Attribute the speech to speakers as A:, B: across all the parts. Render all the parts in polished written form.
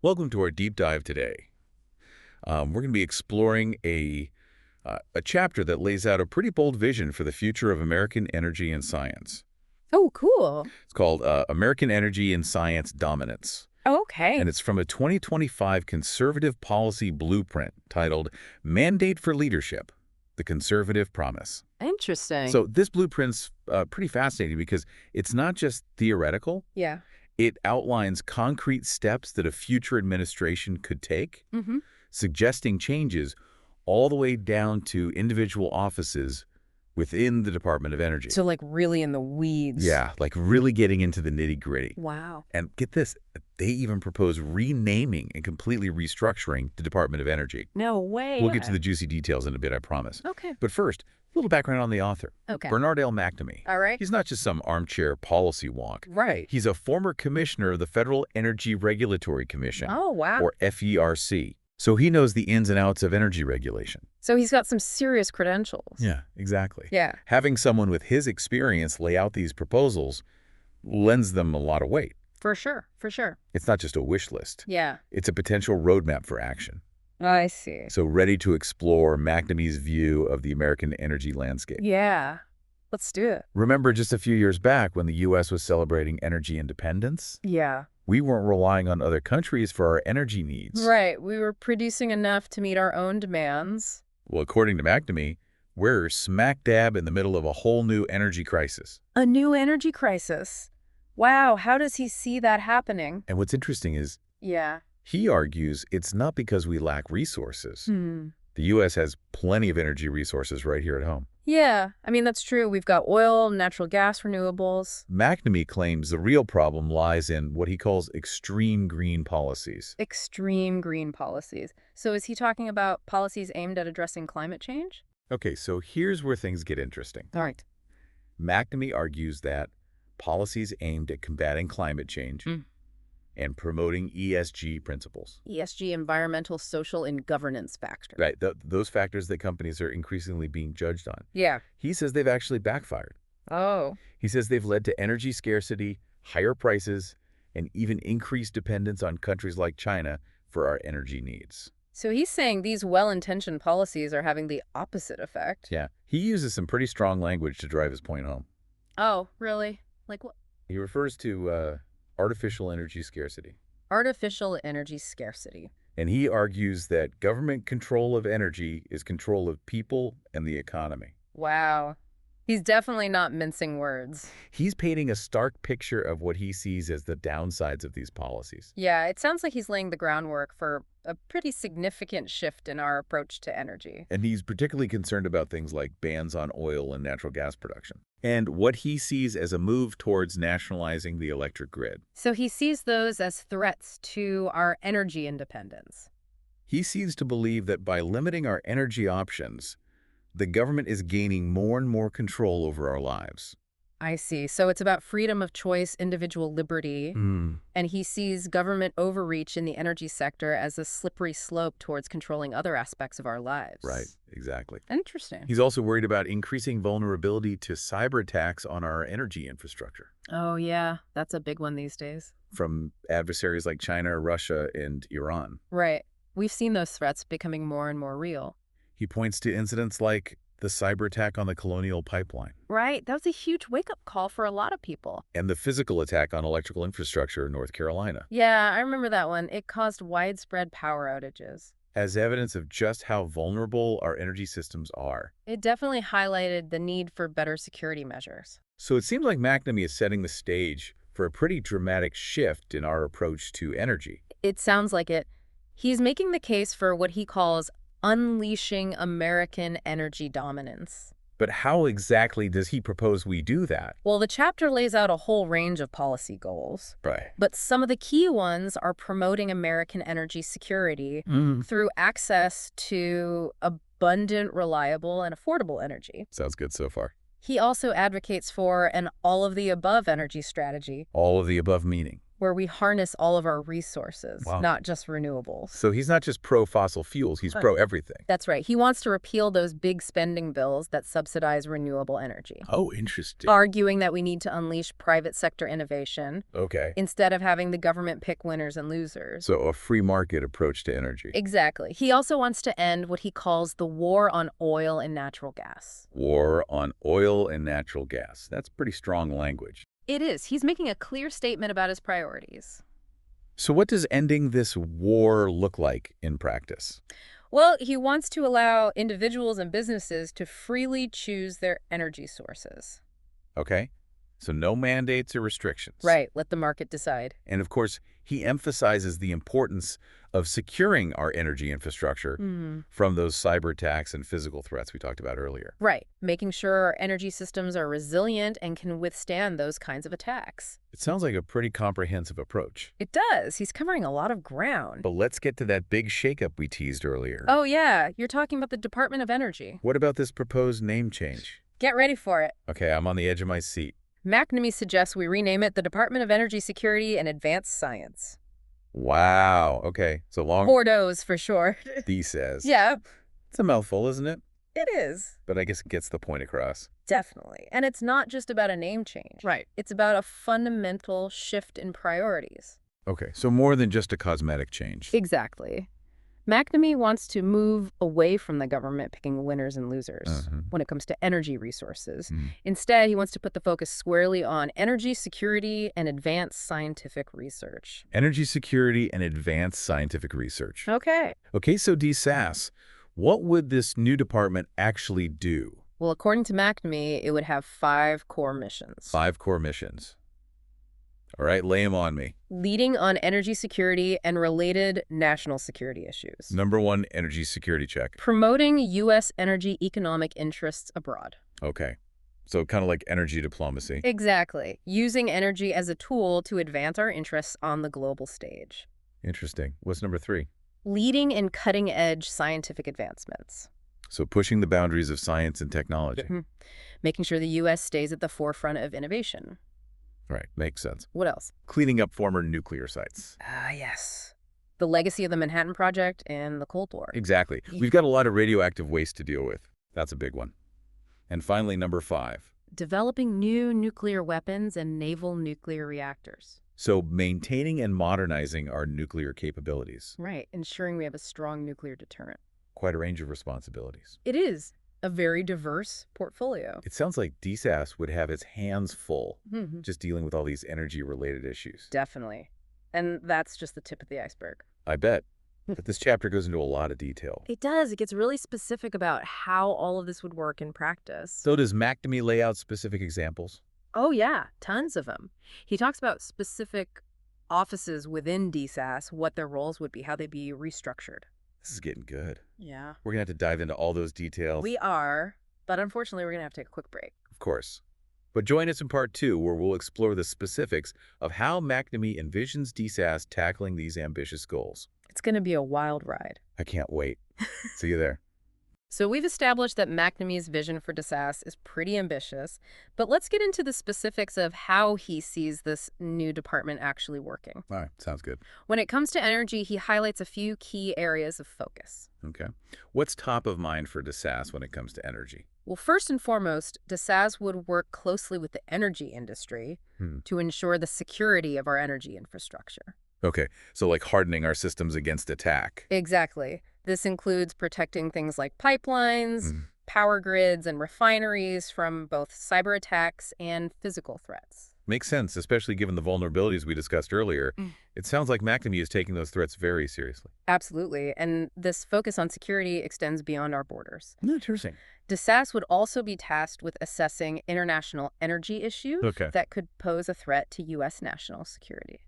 A: Welcome to our deep dive today. We're going to be exploring a chapter that lays out a pretty bold vision for the future of American energy and science.
B: Oh, cool.
A: It's called American Energy and Science Dominance,
B: Oh, okay.
A: and it's from a 2025 conservative policy blueprint titled Mandate for Leadership, the Conservative Promise.
B: Interesting.
A: So this blueprint's pretty fascinating because it's not just theoretical.
B: Yeah.
A: It outlines concrete steps that a future administration could take,
B: Mm-hmm.
A: suggesting changes all the way down to individual offices within the Department of Energy.
B: So, like, really in the weeds.
A: Yeah, like really getting into the nitty-gritty.
B: Wow.
A: And get this, they even propose renaming and completely restructuring the Department of Energy.
B: No way.
A: We'll get to the juicy details in a bit, I promise.
B: Okay.
A: But first, a little background on the author.
B: Okay.
A: Bernard L. McNamee.
B: All right.
A: He's not just some armchair policy wonk.
B: Right.
A: He's a former commissioner of the Federal Energy Regulatory Commission,
B: Oh, wow.
A: or FERC. So he knows the ins and outs of energy regulation.
B: So he's got some serious credentials.
A: Yeah, exactly.
B: Yeah.
A: Having someone with his experience lay out these proposals lends them a lot of weight.
B: For sure. For sure.
A: It's not just a wish list.
B: Yeah.
A: It's a potential roadmap for action.
B: I see.
A: So ready to explore McNamee's view of the American energy landscape.
B: Yeah. Let's do it.
A: Remember just a few years back when the U.S. was celebrating energy independence?
B: Yeah.
A: We weren't relying on other countries for our energy needs.
B: Right. We were producing enough to meet our own demands.
A: Well, according to McNamee, we're smack dab in the middle of a whole new energy crisis.
B: A new energy crisis. Wow. How does he see that happening?
A: And what's interesting is
B: Yeah.
A: he argues it's not because we lack resources.
B: Hmm.
A: The U.S. has plenty of energy resources right here at home.
B: Yeah, I mean, that's true. We've got oil, natural gas, renewables.
A: McNamee claims the real problem lies in what he calls extreme green policies.
B: Extreme green policies. So is he talking about policies aimed at addressing climate change?
A: Okay, so here's where things get interesting.
B: All right.
A: McNamee argues that policies aimed at combating climate change and promoting ESG principles.
B: ESG, environmental, social, and governance factor.
A: Right, those factors that companies are increasingly being judged on.
B: Yeah.
A: He says they've actually backfired.
B: Oh.
A: He says they've led to energy scarcity, higher prices, and even increased dependence on countries like China for our energy needs.
B: So he's saying these well-intentioned policies are having the opposite effect.
A: Yeah, he uses some pretty strong language to drive his point home.
B: Oh, really? Like what?
A: He refers to artificial energy scarcity.
B: Artificial energy scarcity.
A: And he argues that government control of energy is control of people and the economy.
B: Wow. He's definitely not mincing words.
A: He's painting a stark picture of what he sees as the downsides of these policies.
B: Yeah, it sounds like he's laying the groundwork for a pretty significant shift in our approach to energy.
A: And he's particularly concerned about things like bans on oil and natural gas production, and what he sees as a move towards nationalizing the electric grid.
B: So he sees those as threats to our energy independence.
A: He seems to believe that by limiting our energy options, the government is gaining more and more control over our lives.
B: I see. So it's about freedom of choice, individual liberty, and he sees government overreach in the energy sector as a slippery slope towards controlling other aspects of our lives.
A: Right, exactly.
B: Interesting.
A: He's also worried about increasing vulnerability to cyber attacks on our energy infrastructure
B: Oh, yeah. That's a big one these days.
A: from adversaries like China, Russia, and Iran.
B: Right. We've seen those threats becoming more and more real.
A: He points to incidents like the cyber attack on the Colonial Pipeline
B: Right. That was a huge wake-up call for a lot of people.
A: and the physical attack on electrical infrastructure in North Carolina
B: Yeah, I remember that one. It caused widespread power outages.
A: as evidence of just how vulnerable our energy systems are.
B: It definitely highlighted the need for better security measures.
A: So it seems like McNamee is setting the stage for a pretty dramatic shift in our approach to energy.
B: It sounds like it. He's making the case for what he calls unleashing American energy dominance.
A: But how exactly does he propose we do that?
B: Well, the chapter lays out a whole range of policy goals,
A: Right.
B: but some of the key ones are promoting American energy security through access to abundant, reliable, and affordable energy.
A: Sounds good so far.
B: He also advocates for an all-of-the-above energy strategy.
A: All of the above meaning?
B: where we harness all of our resources,
A: Wow.
B: not just renewables.
A: So he's not just pro-fossil fuels, he's pro-everything.
B: That's right. He wants to repeal those big spending bills that subsidize renewable energy,
A: Oh, interesting.
B: arguing that we need to unleash private sector innovation
A: Okay.
B: instead of having the government pick winners and losers.
A: So a free market approach to energy.
B: Exactly. He also wants to end what he calls the war on oil and natural gas.
A: War on oil and natural gas. That's pretty strong language.
B: It is. He's making a clear statement about his priorities.
A: So what does ending this war look like in practice?
B: Well, he wants to allow individuals and businesses to freely choose their energy sources.
A: Okay? So no mandates or restrictions.
B: Right. Let the market decide.
A: And of course, he emphasizes the importance of securing our energy infrastructure from those cyber attacks and physical threats we talked about earlier.
B: Right. Making sure our energy systems are resilient and can withstand those kinds of attacks.
A: It sounds like a pretty comprehensive approach.
B: It does. He's covering a lot of ground.
A: But let's get to that big shakeup we teased earlier.
B: Oh, yeah. You're talking about the Department of Energy.
A: What about this proposed name change?
B: Get ready for it.
A: Okay, I'm on the edge of my seat.
B: McNamee suggests we rename it the Department of Energy Security and Advanced Science.
A: Wow. Okay, so long.
B: Bordeaux's for short.
A: D says.
B: Yeah,
A: It's a mouthful, isn't it?
B: it is.
A: But I guess it gets the point across.
B: Definitely. And it's not just about a name change.
A: Right.
B: It's about a fundamental shift in priorities.
A: Okay, so more than just a cosmetic change.
B: Exactly. McNamee wants to move away from the government picking winners and losers when it comes to energy resources. Instead, he wants to put the focus squarely on energy security and advanced scientific research.
A: Energy security and advanced scientific research.
B: Okay.
A: Okay, so DSAS, what would this new department actually do?
B: Well, according to McNamee, it would have 5 core missions.
A: 5 core missions. All right, lay them on me.
B: Leading on energy security and related national security issues.
A: Number 1, energy security check.
B: Promoting U.S. energy economic interests abroad.
A: Okay, so kind of like energy diplomacy.
B: Exactly. Using energy as a tool to advance our interests on the global stage.
A: Interesting. What's number 3?
B: Leading in cutting-edge scientific advancements.
A: So pushing the boundaries of science and technology.
B: Making sure the U.S. stays at the forefront of innovation.
A: Right, makes sense.
B: What else?
A: Cleaning up former nuclear sites.
B: Ah, yes. The legacy of the Manhattan Project and the Cold War.
A: Exactly. We've got a lot of radioactive waste to deal with. That's a big one. And finally, number 5.
B: Developing new nuclear weapons and naval nuclear reactors.
A: So maintaining and modernizing our nuclear capabilities.
B: Right, ensuring we have a strong nuclear deterrent.
A: Quite a range of responsibilities.
B: It is a very diverse portfolio.
A: It sounds like DSAS would have its hands full just dealing with all these energy-related issues.
B: Definitely. And that's just the tip of the iceberg.
A: I bet. But this chapter goes into a lot of detail.
B: It does. It gets really specific about how all of this would work in practice.
A: So does McNamee lay out specific examples?
B: Oh, yeah. Tons of them. He talks about specific offices within DSAS, what their roles would be, how they'd be restructured.
A: This is getting good.
B: Yeah.
A: We're going to have to dive into all those details.
B: We are, but unfortunately, we're going to have to take a quick break.
A: Of course. But join us in part 2, where we'll explore the specifics of how McNamee envisions DSAS tackling these ambitious goals.
B: It's going to be a wild ride.
A: I can't wait. See you there.
B: So we've established that McNamee's vision for DSAS is pretty ambitious, but let's get into the specifics of how he sees this new department actually working.
A: All right, sounds good.
B: When it comes to energy, he highlights a few key areas of focus.
A: Okay. What's top of mind for DSAS when it comes to energy?
B: Well, first and foremost, DSAS would work closely with the energy industry to ensure the security of our energy infrastructure.
A: Okay, so like hardening our systems against attack.
B: Exactly. This includes protecting things like pipelines, power grids, and refineries from both cyber attacks and physical threats.
A: Makes sense, especially given the vulnerabilities we discussed earlier. It sounds like McNamee is taking those threats very seriously.
B: Absolutely. And this focus on security extends beyond our borders.
A: Interesting.
B: DSAS would also be tasked with assessing international energy issues that could pose a threat to U.S. national security.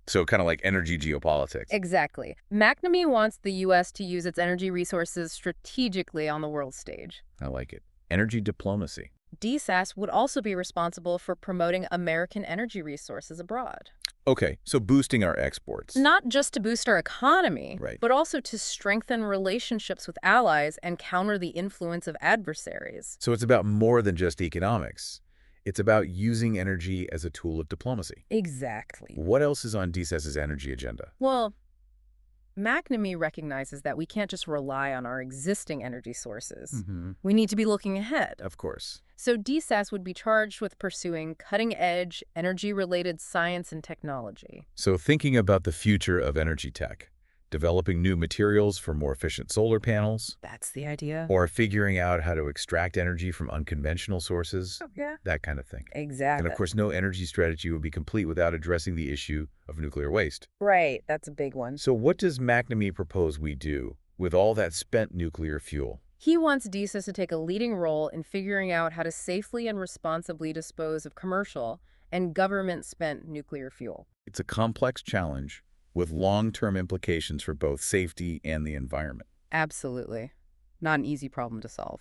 A: So kind of like energy geopolitics.
B: Exactly. McNamee wants the U.S. to use its energy resources strategically on the world stage.
A: I like it. Energy diplomacy.
B: DSAS would also be responsible for promoting American energy resources abroad.
A: Okay, so boosting our exports.
B: Not just to boost our economy,
A: Right.
B: but also to strengthen relationships with allies and counter the influence of adversaries.
A: So it's about more than just economics. It's about using energy as a tool of diplomacy.
B: Exactly.
A: What else is on DSAS's energy agenda?
B: Well, McNamee recognizes that we can't just rely on our existing energy sources. We need to be looking ahead.
A: Of course.
B: So DSAS would be charged with pursuing cutting-edge, energy-related science and technology.
A: So thinking about the future of energy tech, developing new materials for more efficient solar panels,
B: That's the idea.
A: or figuring out how to extract energy from unconventional sources,
B: Yeah.
A: that kind of thing.
B: Exactly.
A: And of course, no energy strategy would be complete without addressing the issue of nuclear waste.
B: Right, that's a big one.
A: So what does McNamee propose we do with all that spent nuclear fuel?
B: He wants DSAS to take a leading role in figuring out how to safely and responsibly dispose of commercial and government-spent nuclear fuel.
A: It's a complex challenge with long-term implications for both safety and the environment.
B: Absolutely. Not an easy problem to solve.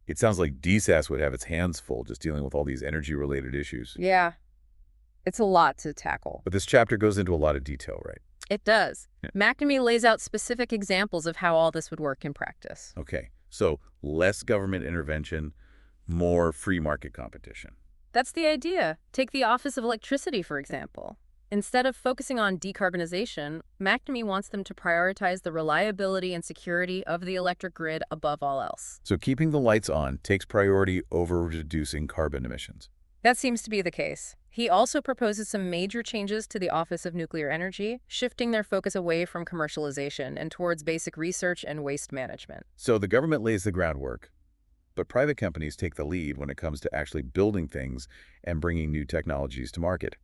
A: It sounds like DSAS would have its hands full just dealing with all these energy-related issues.
B: Yeah, it's a lot to tackle.
A: But this chapter goes into a lot of detail, right?
B: It does.
A: Yeah.
B: McNamee lays out specific examples of how all this would work in practice.
A: Okay, so less government intervention, more free market competition.
B: That's the idea. Take the Office of Electricity, for example. Instead of focusing on decarbonization, McNamee wants them to prioritize the reliability and security of the electric grid above all else.
A: So keeping the lights on takes priority over reducing carbon emissions.
B: That seems to be the case. He also proposes some major changes to the Office of Nuclear Energy, shifting their focus away from commercialization and towards basic research and waste management.
A: So the government lays the groundwork, but private companies take the lead when it comes to actually building things and bringing new technologies to market.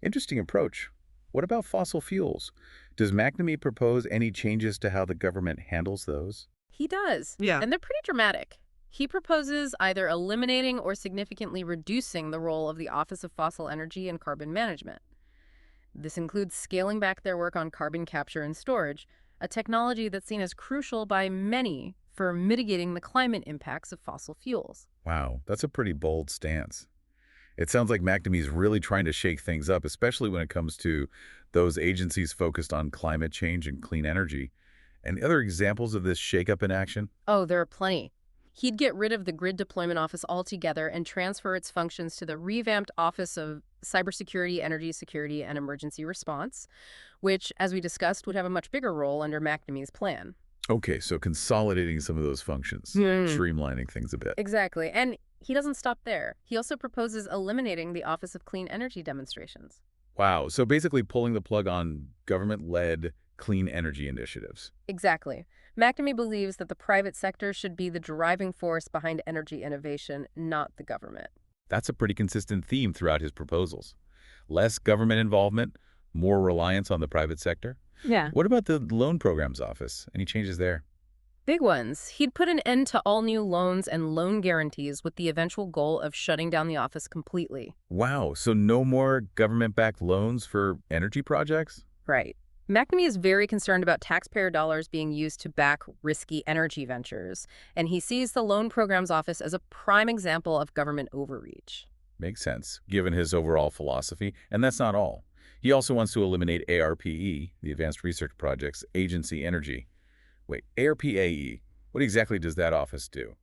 A: Interesting approach. What about fossil fuels? Does McNamee propose any changes to how the government handles those?
B: He does.
C: Yeah.
B: And they're pretty dramatic. He proposes either eliminating or significantly reducing the role of the Office of Fossil Energy and Carbon Management. This includes scaling back their work on carbon capture and storage, a technology that's seen as crucial by many for mitigating the climate impacts of fossil fuels.
A: Wow, that's a pretty bold stance. It sounds like McNamee's really trying to shake things up, especially when it comes to those agencies focused on climate change and clean energy. Any other examples of this shakeup in action?
B: Oh, there are plenty. He'd get rid of the Grid Deployment Office altogether and transfer its functions to the revamped Office of Cybersecurity, Energy Security, and Emergency Response, which, as we discussed, would have a much bigger role under McNamee's plan.
A: Okay, so consolidating some of those functions, streamlining things a bit.
B: Exactly. And he doesn't stop there. He also proposes eliminating the Office of Clean Energy demonstrations.
A: Wow, so basically pulling the plug on government-led clean energy initiatives.
B: Exactly. McNamee believes that the private sector should be the driving force behind energy innovation, not the government.
A: That's a pretty consistent theme throughout his proposals. Less government involvement, more reliance on the private sector.
B: Yeah.
A: What about the Loan Programs Office? Any changes there?
B: Big ones. He'd put an end to all new loans and loan guarantees with the eventual goal of shutting down the office completely.
A: Wow, so no more government-backed loans for energy projects?
B: Right. McNamee is very concerned about taxpayer dollars being used to back risky energy ventures, and he sees the Loan Programs Office as a prime example of government overreach.
A: Makes sense, given his overall philosophy. And that's not all. He also wants to eliminate ARPE, the Advanced Research Projects Agency Energy. Wait, ARPAE, what exactly does that office do?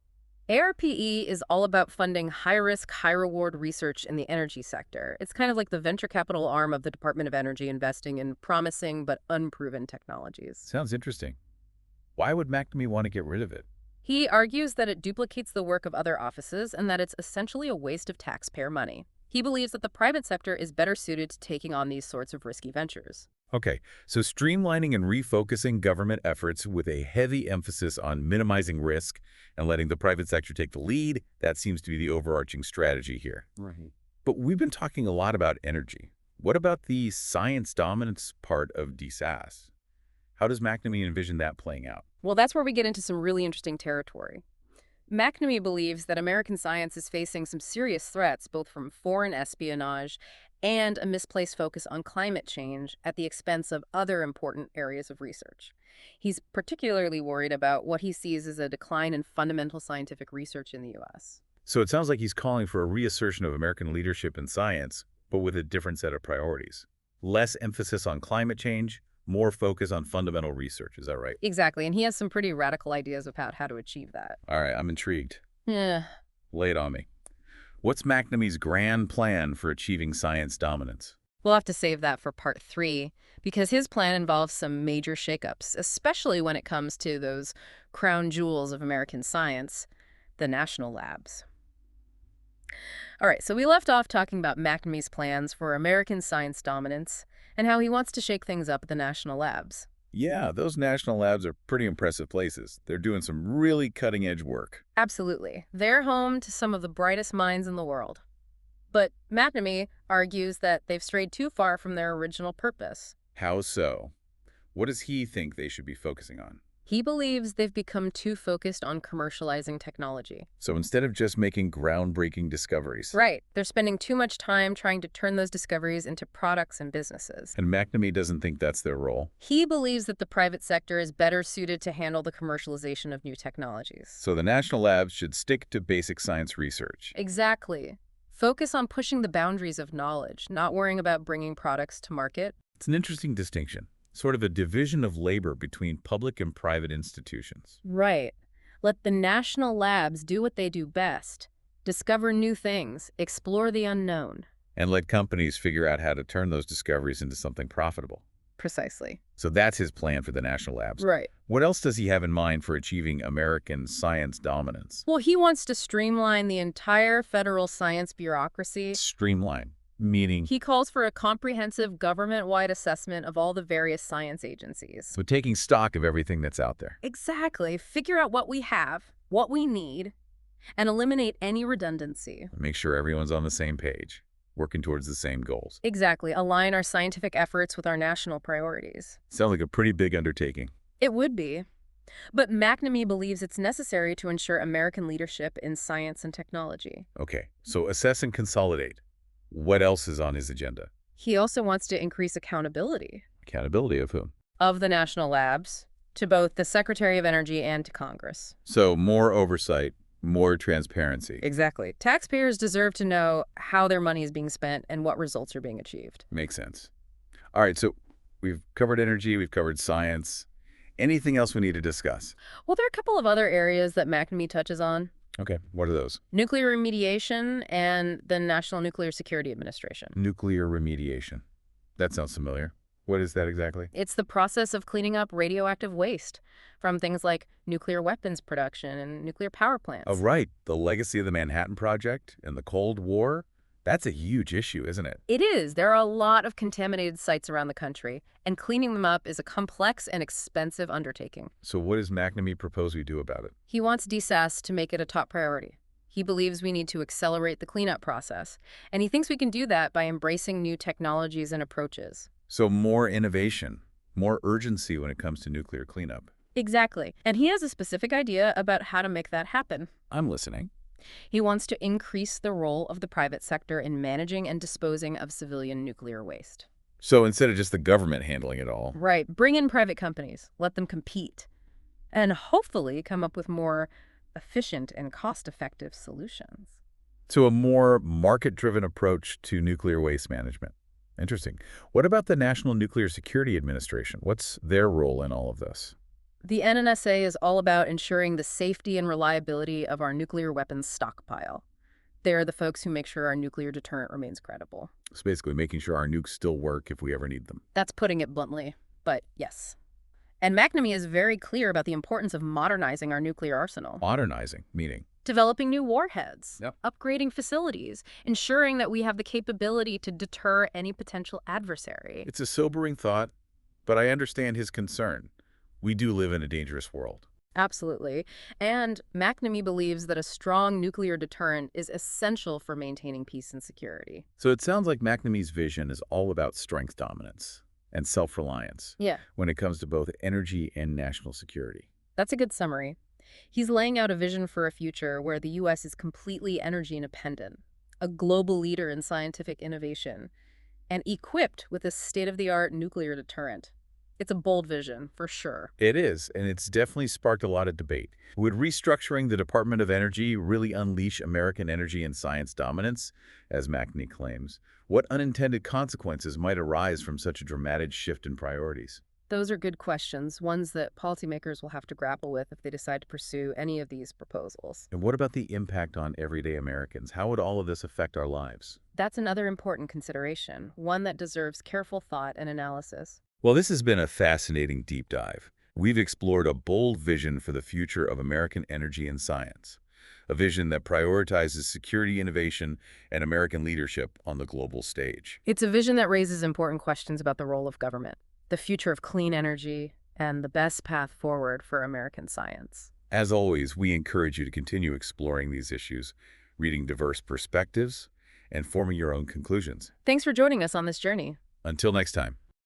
B: ARPE is all about funding high-risk, high-reward research in the energy sector. It's kind of like the venture capital arm of the Department of Energy, investing in promising but unproven technologies.
A: Sounds interesting. Why would McNamee want to get rid of it?
B: He argues that it duplicates the work of other offices and that it's essentially a waste of taxpayer money. He believes that the private sector is better suited to taking on these sorts of risky ventures.
A: Okay, so streamlining and refocusing government efforts with a heavy emphasis on minimizing risk and letting the private sector take the lead, that seems to be the overarching strategy here.
C: Right.
A: But we've been talking a lot about energy. What about the science dominance part of DSAS? How does McNamee envision that playing out?
B: Well, that's where we get into some really interesting territory. McNamee believes that American science is facing some serious threats, both from foreign espionage and a misplaced focus on climate change at the expense of other important areas of research. He's particularly worried about what he sees as a decline in fundamental scientific research in the U.S.
A: So it sounds like he's calling for a reassertion of American leadership in science, but with a different set of priorities. Less emphasis on climate change, more focus on fundamental research. Is that right?
B: Exactly, and he has some pretty radical ideas about how to achieve that.
A: All right, I'm intrigued.
B: Yeah.
A: Lay it on me. What's McNamee's grand plan for achieving science dominance?
B: We'll have to save that for part 3, because his plan involves some major shakeups, especially when it comes to those crown jewels of American science, the national labs. All right, so we left off talking about McNamee's plans for American science dominance and how he wants to shake things up at the national labs.
A: Yeah, those national labs are pretty impressive places. They're doing some really cutting-edge work.
B: Absolutely. They're home to some of the brightest minds in the world. But McNamee argues that they've strayed too far from their original purpose.
A: How so? What does he think they should be focusing on?
B: He believes they've become too focused on commercializing technology.
A: So instead of just making groundbreaking discoveries.
B: Right. They're spending too much time trying to turn those discoveries into products and businesses.
A: And McNamee doesn't think that's their role.
B: He believes that the private sector is better suited to handle the commercialization of new technologies.
A: So the national labs should stick to basic science research.
B: Exactly. Focus on pushing the boundaries of knowledge, not worrying about bringing products to market.
A: It's an interesting distinction, sort of a division of labor between public and private institutions.
B: Right. Let the national labs do what they do best. Discover new things, explore the unknown.
A: And let companies figure out how to turn those discoveries into something profitable.
B: Precisely.
A: So that's his plan for the national labs.
B: Right.
A: What else does he have in mind for achieving American science dominance?
B: Well, he wants to streamline the entire federal science bureaucracy.
A: Streamline, meaning
B: He calls for a comprehensive government-wide assessment of all the various science agencies.
A: so taking stock of everything that's out there.
B: Exactly. Figure out what we have, what we need, and eliminate any redundancy.
A: Make sure everyone's on the same page, working towards the same goals.
B: Exactly. Align our scientific efforts with our national priorities.
A: Sounds like a pretty big undertaking.
B: It would be. But McNamee believes it's necessary to ensure American leadership in science and technology.
A: Okay, so assess and consolidate. What else is on his agenda?
B: He also wants to increase accountability
A: Accountability of whom?
B: of the national labs to both the Secretary of Energy and to Congress.
A: So more oversight, more transparency.
B: Exactly. Taxpayers deserve to know how their money is being spent and what results are being achieved.
A: Makes sense. All right, so we've covered energy, we've covered science. Anything else we need to discuss?
B: Well, there are a couple of other areas that McNamee touches on.
A: Okay, what are those?
B: Nuclear remediation and the National Nuclear Security Administration.
A: Nuclear remediation. That sounds familiar. What is that exactly?
B: It's the process of cleaning up radioactive waste from things like nuclear weapons production and nuclear power plants.
A: Oh, right. The legacy of the Manhattan Project and the Cold War. That's a huge issue, isn't it?
B: It is. There are a lot of contaminated sites around the country, and cleaning them up is a complex and expensive undertaking.
A: So what does McNamee propose we do about it?
B: He wants DSAS to make it a top priority. He believes we need to accelerate the cleanup process, and he thinks we can do that by embracing new technologies and approaches.
A: So more innovation, more urgency when it comes to nuclear cleanup.
B: Exactly. And he has a specific idea about how to make that happen.
A: I'm listening.
B: He wants to increase the role of the private sector in managing and disposing of civilian nuclear waste.
A: So instead of just the government handling it all.
B: Right. Bring in private companies. Let them compete. And hopefully come up with more efficient and cost-effective solutions.
A: So a more market-driven approach to nuclear waste management. Interesting. What about the National Nuclear Security Administration? What's their role in all of this?
B: The NNSA is all about ensuring the safety and reliability of our nuclear weapons stockpile. They're the folks who make sure our nuclear deterrent remains credible.
A: It's basically making sure our nukes still work if we ever need them.
B: That's putting it bluntly, but yes. And McNamee is very clear about the importance of modernizing our nuclear arsenal.
A: Modernizing, meaning?
B: Developing new warheads,
A: Yep.
B: upgrading facilities, ensuring that we have the capability to deter any potential adversary.
A: It's a sobering thought, but I understand his concern. We do live in a dangerous world.
B: Absolutely. And McNamee believes that a strong nuclear deterrent is essential for maintaining peace and security.
A: So it sounds like McNamee's vision is all about strength dominance and self-reliance
B: Yeah,
A: when it comes to both energy and national security.
B: that's a good summary. He's laying out a vision for a future where the U.S. is completely energy independent, a global leader in scientific innovation, and equipped with a state-of-the-art nuclear deterrent. It's a bold vision, for sure.
A: It is, and it's definitely sparked a lot of debate. Would restructuring the Department of Energy really unleash American energy and science dominance, as McNamee claims? What unintended consequences might arise from such a dramatic shift in priorities?
B: Those are good questions, ones that policymakers will have to grapple with if they decide to pursue any of these proposals.
A: And what about the impact on everyday Americans? How would all of this affect our lives?
B: That's another important consideration, one that deserves careful thought and analysis.
A: Well, this has been a fascinating deep dive. We've explored a bold vision for the future of American energy and science, a vision that prioritizes security, innovation, and American leadership on the global stage.
B: It's a vision that raises important questions about the role of government, the future of clean energy, and the best path forward for American science.
A: As always, we encourage you to continue exploring these issues, reading diverse perspectives, and forming your own conclusions.
B: Thanks for joining us on this journey.
A: Until next time.